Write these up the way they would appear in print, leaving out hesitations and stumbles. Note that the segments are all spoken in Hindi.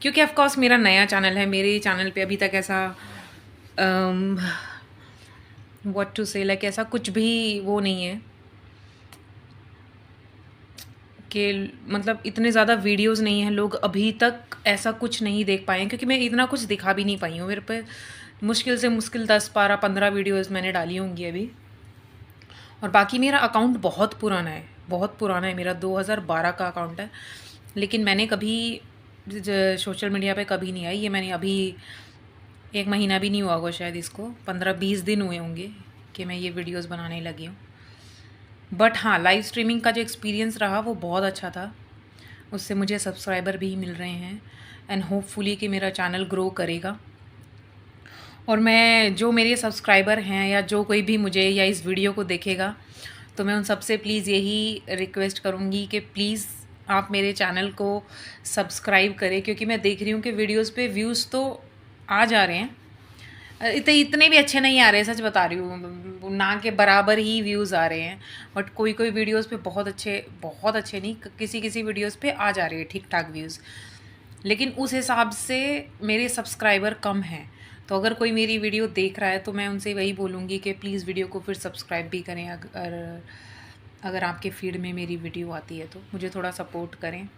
क्योंकि ऑफ कोर्स मेरा नया चैनल है, मेरे चैनल पे अभी तक ऐसा व्हाट टू से लाइक ऐसा कुछ भी वो नहीं है कि मतलब इतने ज़्यादा वीडियोस नहीं हैं, लोग अभी तक ऐसा कुछ नहीं देख पाए हैं क्योंकि मैं इतना कुछ दिखा भी नहीं पाई हूँ। मेरे पे मुश्किल से मुश्किल 10 12 15 वीडियोस मैंने डाली होंगी अभी। और बाकी मेरा अकाउंट बहुत पुराना है, बहुत पुराना है, मेरा 2012 का अकाउंट है। लेकिन मैंने कभी सोशल मीडिया पे कभी नहीं आई। ये मैंने अभी 1 महीना भी नहीं हुआ होगा शायद, इसको 15 20 दिन हुए होंगे कि मैं ये वीडियोस बनाने लगी हूँ। बट हाँ, लाइव स्ट्रीमिंग का जो एक्सपीरियंस रहा वो बहुत अच्छा था। उससे मुझे सब्सक्राइबर भी मिल रहे हैं एंड होपफुली कि मेरा चैनल ग्रो करेगा। और मैं जो मेरे सब्सक्राइबर हैं या जो कोई भी मुझे या इस वीडियो को देखेगा, तो मैं उन सबसे प्लीज़ यही रिक्वेस्ट करूँगी कि प्लीज़ आप मेरे चैनल को सब्सक्राइब करें, क्योंकि मैं देख रही हूँ कि वीडियोस पे व्यूज़ तो आ जा रहे हैं, इतने भी अच्छे नहीं आ रहे, सच बता रही हूँ, ना के बराबर ही व्यूज़ आ रहे हैं। बट कोई कोई वीडियोस पे बहुत अच्छे नहीं, किसी किसी वीडियोस पे आ जा रहे हैं ठीक ठाक व्यूज़, लेकिन उस हिसाब से मेरे सब्सक्राइबर कम हैं। तो अगर कोई मेरी वीडियो देख रहा है तो मैं उनसे वही बोलूँगी कि प्लीज़ वीडियो को फिर सब्सक्राइब भी करें। अगर अगर आपके फीड में मेरी वीडियो आती है तो मुझे थोड़ा सपोर्ट करें।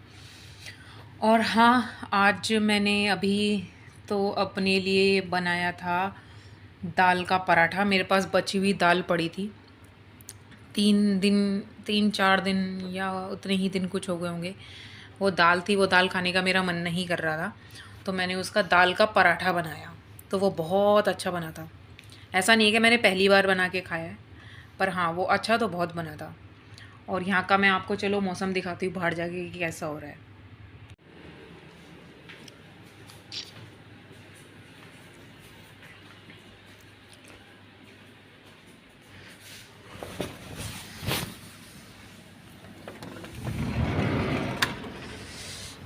और हाँ, आज मैंने अभी तो अपने लिए बनाया था दाल का पराठा। मेरे पास बची हुई दाल पड़ी थी 3 दिन, 3 4 दिन या उतने ही दिन कुछ हो गए होंगे। वो दाल थी, वो दाल खाने का मेरा मन नहीं कर रहा था, तो मैंने उसका दाल का पराठा बनाया। तो वो बहुत अच्छा बना था। ऐसा नहीं है कि मैंने पहली बार बना के खाया है, पर हाँ, वो अच्छा तो बहुत बना था। और यहाँ का मैं आपको चलो मौसम दिखाती हूँ बाहर जाके कि कैसा हो रहा है।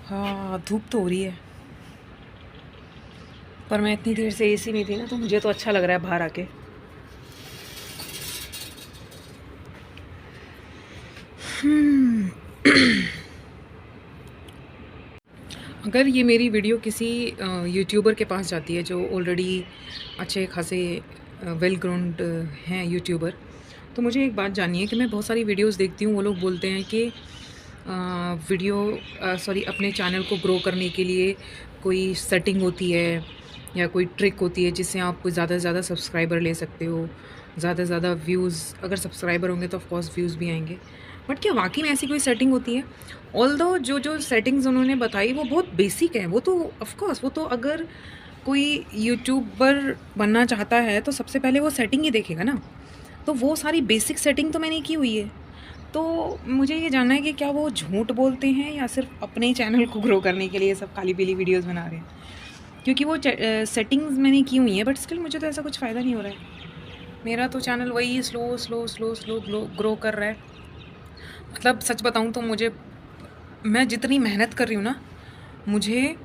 हाँ, धूप तो हो रही है, पर मैं इतनी देर से एसी में थी ना, तो मुझे तो अच्छा लग रहा है बाहर आके। अगर ये मेरी वीडियो किसी यूट्यूबर के पास जाती है जो ऑलरेडी अच्छे खासे वेल ग्राउंड हैं यूट्यूबर, तो मुझे एक बात जाननी है कि मैं बहुत सारी वीडियोस देखती हूँ, वो लोग बोलते हैं कि अपने चैनल को ग्रो करने के लिए कोई सेटिंग होती है या कोई ट्रिक होती है जिससे आप ज़्यादा से ज़्यादा सब्सक्राइबर ले सकते हो, ज़्यादा से ज़्यादा व्यूज़, अगर सब्सक्राइबर होंगे तो ऑफकोर्स व्यूज़ भी आएंगे। बट क्या वाकई में ऐसी कोई सेटिंग होती है? ऑल्दो जो जो सेटिंग्स उन्होंने बताई वो बहुत बेसिक है, वो तो ऑफकोर्स वो तो अगर कोई यूट्यूबर बनना चाहता है तो सबसे पहले वो सेटिंग ही देखेगा ना। तो वो सारी बेसिक सेटिंग तो मैंने की हुई है। तो मुझे ये जानना है कि क्या वो झूठ बोलते हैं या सिर्फ अपने चैनल को ग्रो करने के लिए सब काली पीली वीडियोस बना रहे हैं? क्योंकि वो सेटिंग्स मैंने की हुई है, बट स्टिल मुझे तो ऐसा कुछ फ़ायदा नहीं हो रहा है। मेरा तो चैनल वही slow slow slow slow grow कर रहा है। मतलब सच बताऊँ तो मैं जितनी मेहनत कर रही हूँ ना, मुझे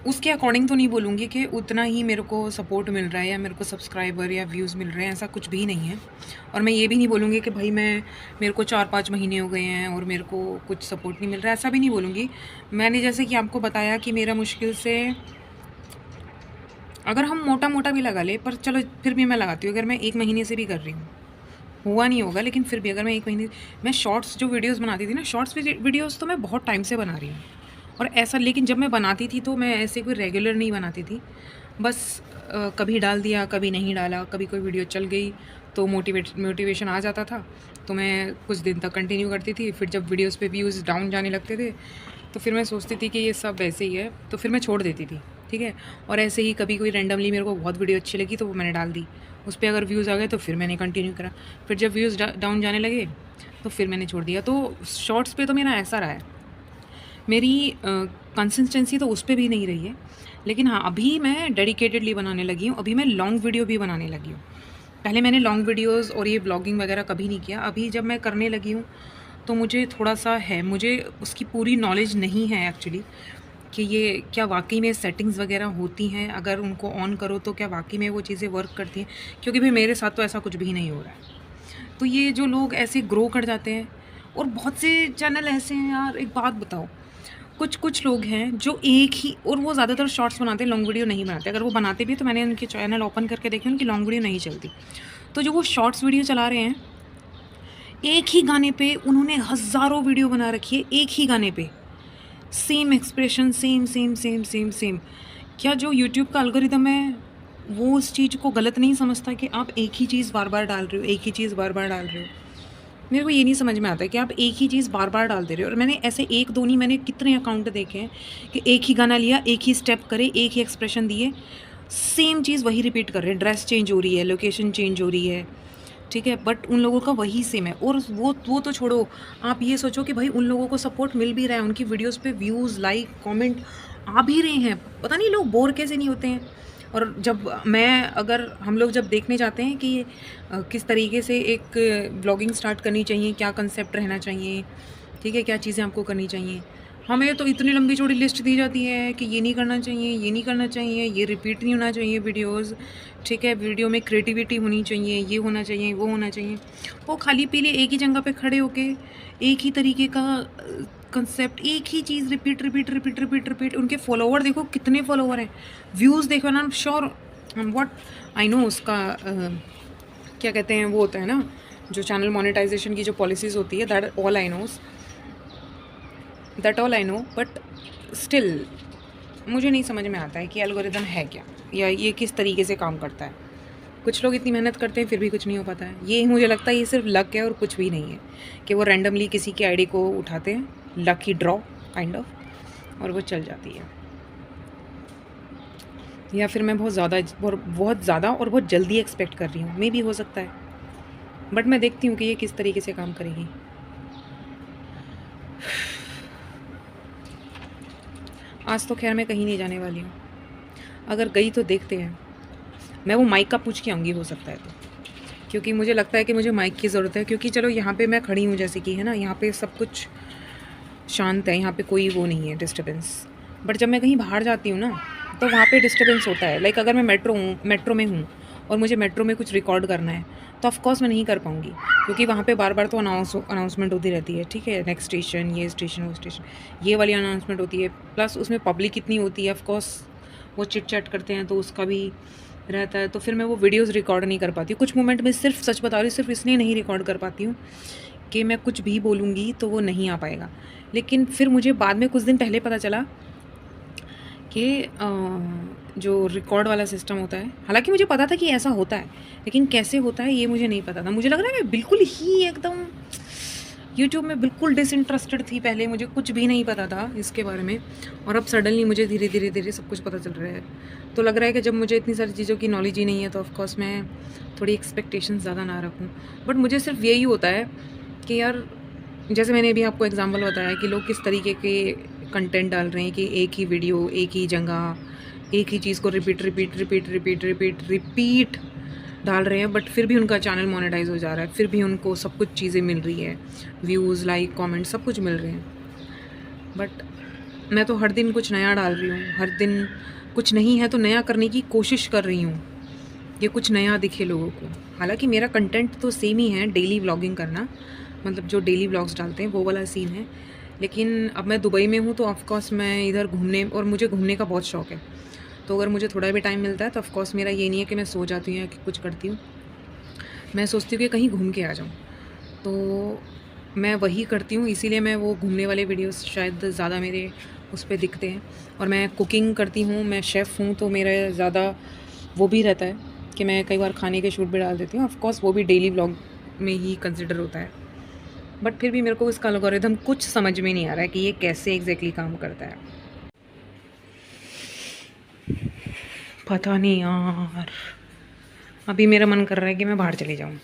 उसके अकॉर्डिंग तो नहीं बोलूँगी कि उतना ही मेरे को सपोर्ट मिल रहा है या मेरे को सब्सक्राइबर या व्यूज़ मिल रहे हैं, ऐसा कुछ भी नहीं है। और मैं ये भी नहीं बोलूँगी कि भाई मेरे को 4 5 महीने हो गए हैं और मेरे को कुछ सपोर्ट नहीं मिल रहा है, ऐसा भी नहीं बोलूँगी। मैंने जैसे कि आपको बताया कि मेरा मुश्किल से, अगर हम मोटा मोटा भी लगा ले, पर चलो फिर भी मैं लगाती हूँ, अगर मैं 1 महीने से भी कर रही हूँ, हुआ नहीं होगा लेकिन फिर भी अगर मैं 1 महीने, मैं शॉर्ट्स जो वीडियोस बनाती थी ना, शॉर्ट्स वीडियोस तो मैं बहुत टाइम से बना रही हूँ। और ऐसा, लेकिन जब मैं बनाती थी तो मैं ऐसे कोई रेगुलर नहीं बनाती थी, बस कभी डाल दिया, कभी नहीं डाला, कभी कोई वीडियो चल गई तो मोटिवेशन आ जाता था, तो मैं कुछ दिन तक कंटिन्यू करती थी। फिर जब वीडियोस पे व्यूज़ डाउन जाने लगते थे तो फिर मैं सोचती थी कि ये सब वैसे ही है, तो फिर मैं छोड़ देती थी, ठीक है। और ऐसे ही कभी कोई रैंडमली मेरे को बहुत वीडियो अच्छी लगी तो वो मैंने डाल दी, उस पर अगर व्यूज़ आ गए तो फिर मैंने कंटिन्यू करा। फिर जब व्यूज़ डाउन जाने लगे तो फिर मैंने छोड़ दिया। तो शॉर्ट्स पे तो मेरा ऐसा रहा है, मेरी कंसिस्टेंसी तो उस पर भी नहीं रही है। लेकिन हाँ, अभी मैं डेडिकेटेडली बनाने लगी हूँ, अभी मैं लॉन्ग वीडियो भी बनाने लगी हूँ। पहले मैंने लॉन्ग वीडियोस और ये ब्लॉगिंग वगैरह कभी नहीं किया, अभी जब मैं करने लगी हूँ तो मुझे थोड़ा सा है, मुझे उसकी पूरी नॉलेज नहीं है एक्चुअली कि ये क्या वाकई में सेटिंग्स वगैरह होती हैं, अगर उनको ऑन करो तो क्या वाकई में वो चीज़ें वर्क करती हैं, क्योंकि भाई मेरे साथ तो ऐसा कुछ भी नहीं हो रहा है। तो ये जो लोग ऐसे ग्रो कर जाते हैं, और बहुत से चैनल ऐसे हैं यार, एक बात बताओ, कुछ कुछ लोग हैं जो एक ही, और वो ज़्यादातर शॉर्ट्स बनाते हैं, लॉन्ग वीडियो नहीं बनाते। अगर वो बनाते भी तो मैंने उनके चैनल ओपन करके देखे, उनकी लॉन्ग वीडियो नहीं चलती। तो जो वो शॉर्ट्स वीडियो चला रहे हैं, एक ही गाने पे उन्होंने हज़ारों वीडियो बना रखी है, एक ही गाने पे same expression, same same same same same. क्या जो यूट्यूब का एल्गोरिदम है वो उस चीज़ को गलत नहीं समझता कि आप एक ही चीज़ बार बार डाल रहे हो, एक ही चीज़ बार बार डाल रहे हो? मेरे को ये नहीं समझ में आता है कि आप एक ही चीज़ बार बार डाल दे रहे हो। और मैंने ऐसे एक दो नहीं, मैंने कितने अकाउंट देखे हैं कि एक ही गाना लिया, एक ही स्टेप करे, एक ही एक्सप्रेशन दिए, सेम चीज़ वही रिपीट कर रहे हैं। ड्रेस चेंज हो रही है, लोकेशन चेंज हो रही है, ठीक है, बट उन लोगों का वही सेम है। और वो तो छोड़ो, आप ये सोचो कि भाई उन लोगों को सपोर्ट मिल भी रहा है, उनकी वीडियोस पे व्यूज़, लाइक, कमेंट आ भी रहे हैं, पता नहीं लोग बोर कैसे नहीं होते हैं। और जब हम लोग जब देखने जाते हैं कि किस तरीके से एक ब्लॉगिंग स्टार्ट करनी चाहिए, क्या कंसेप्ट रहना चाहिए, ठीक है, क्या चीज़ें आपको करनी चाहिए, हमें तो इतनी लंबी चौड़ी लिस्ट दी जाती है कि ये नहीं करना चाहिए, ये नहीं करना चाहिए, ये रिपीट नहीं होना चाहिए वीडियोस, ठीक है, वीडियो में क्रिएटिविटी होनी चाहिए, ये होना चाहिए, वो होना चाहिए। वो खाली पीले एक ही जगह पे खड़े होके एक ही तरीके का कंसेप्ट, एक ही चीज़ repeat repeat repeat repeat repeat. उनके फॉलोवर देखो कितने फॉलोवर हैं, व्यूज़ देखो ना, श्योर व्हाट आई नो उसका क्या कहते हैं, वो होता है ना जो चैनल मोनेटाइजेशन की जो पॉलिसीज़ होती है, that all I know, but still मुझे नहीं समझ में आता है कि एल्गोरिदम है क्या, या ये किस तरीके से काम करता है। कुछ लोग इतनी मेहनत करते हैं फिर भी कुछ नहीं हो पाता है। ये मुझे लगता है ये सिर्फ लक है और कुछ भी नहीं है, कि वो रैंडमली किसी की आईडी को उठाते हैं, लकी ड्रॉ काइंड ऑफ, और वो चल जाती है। या फिर मैं बहुत ज़्यादा और बहुत जल्दी एक्सपेक्ट कर रही हूँ, मे भी हो सकता है, बट मैं देखती हूँ कि ये किस तरीके से काम करेगी। आज तो खैर मैं कहीं नहीं जाने वाली हूँ, अगर गई तो देखते हैं। मैं वो माइक का पूछ के आऊँगी, हो सकता है तो, क्योंकि मुझे लगता है कि मुझे माइक की ज़रूरत है। क्योंकि चलो यहाँ पे मैं खड़ी हूँ जैसे कि है ना, यहाँ पे सब कुछ शांत है, यहाँ पे कोई वो नहीं है डिस्टर्बेंस। बट जब मैं कहीं बाहर जाती हूँ ना तो वहाँ पे डिस्टर्बेंस होता है। लाइक अगर मैं मेट्रो में हूँ और मुझे मेट्रो में कुछ रिकॉर्ड करना है तो ऑफकोर्स मैं नहीं कर पाऊँगी, क्योंकि वहाँ पे बार बार तो अनाउंसमेंट होती रहती है, ठीक है, नेक्स्ट स्टेशन, ये स्टेशन, वो स्टेशन, ये वाली अनाउंसमेंट होती है। प्लस उसमें पब्लिक इतनी होती है, ऑफकोर्स वो चिट चैट करते हैं तो उसका भी रहता है। तो फिर मैं वो वीडियोज़ रिकॉर्ड नहीं कर पाती हूँ। कुछ मोमेंट में सिर्फ, सच बता रही हूँ, सिर्फ इसलिए नहीं रिकॉर्ड कर पाती हूँ कि मैं कुछ भी बोलूँगी तो वो नहीं आ पाएगा। लेकिन फिर मुझे बाद में कुछ दिन पहले पता चला कि जो रिकॉर्ड वाला सिस्टम होता है, हालांकि मुझे पता था कि ऐसा होता है, लेकिन कैसे होता है ये मुझे नहीं पता था। मुझे लग रहा है मैं बिल्कुल ही एकदम यूट्यूब में बिल्कुल डिसइंटरेस्टेड थी पहले, मुझे कुछ भी नहीं पता था इसके बारे में, और अब सडनली मुझे धीरे धीरे धीरे सब कुछ पता चल रहा है। तो लग रहा है कि जब मुझे इतनी सारी चीज़ों की नॉलेज ही नहीं है तो ऑफकोर्स मैं थोड़ी एक्सपेक्टेशंस ज़्यादा ना रखूँ। बट मुझे सिर्फ यही होता है कि यार, जैसे मैंने अभी आपको एग्जांपल बताया कि लोग किस तरीके के कंटेंट डाल रहे हैं कि एक ही वीडियो, एक ही जगह, एक ही चीज़ को repeat repeat repeat repeat repeat repeat डाल रहे हैं, बट फिर भी उनका चैनल मोनेटाइज हो जा रहा है, फिर भी उनको सब कुछ चीज़ें मिल रही है, व्यूज़, लाइक, कमेंट, सब कुछ मिल रहे हैं। बट मैं तो हर दिन कुछ नया डाल रही हूँ, हर दिन कुछ नहीं है तो नया करने की कोशिश कर रही हूँ, ये कुछ नया दिखे लोगों को। हालांकि मेरा कंटेंट तो सेम ही है, डेली व्लॉगिंग करना, मतलब जो डेली व्लॉग्स डालते हैं वो वाला सीन है। लेकिन अब मैं दुबई में हूँ तो ऑफकोर्स मैं इधर घूमने, और मुझे घूमने का बहुत शौक़ है, तो अगर मुझे थोड़ा भी टाइम मिलता है तो ऑफकोर्स मेरा ये नहीं है कि मैं सो जाती हूँ या कि कुछ करती हूँ, मैं सोचती हूँ कि कहीं घूम के आ जाऊँ, तो मैं वही करती हूँ। इसीलिए मैं वो घूमने वाले वीडियोस शायद ज़्यादा मेरे उस पर दिखते हैं। और मैं कुकिंग करती हूँ, मैं शेफ़ हूँ, तो मेरा ज़्यादा वो भी रहता है कि मैं कई बार खाने के शूट भी डाल देती हूँ। ऑफकोर्स वो भी डेली व्लॉग में ही कंसिडर होता है, बट फिर भी मेरे को इसका एल्गोरिथम कुछ समझ में नहीं आ रहा है कि ये कैसे एग्जैक्टली काम करता है। पता नहीं यार, अभी मेरा मन कर रहा है कि मैं बाहर चली जाऊँ।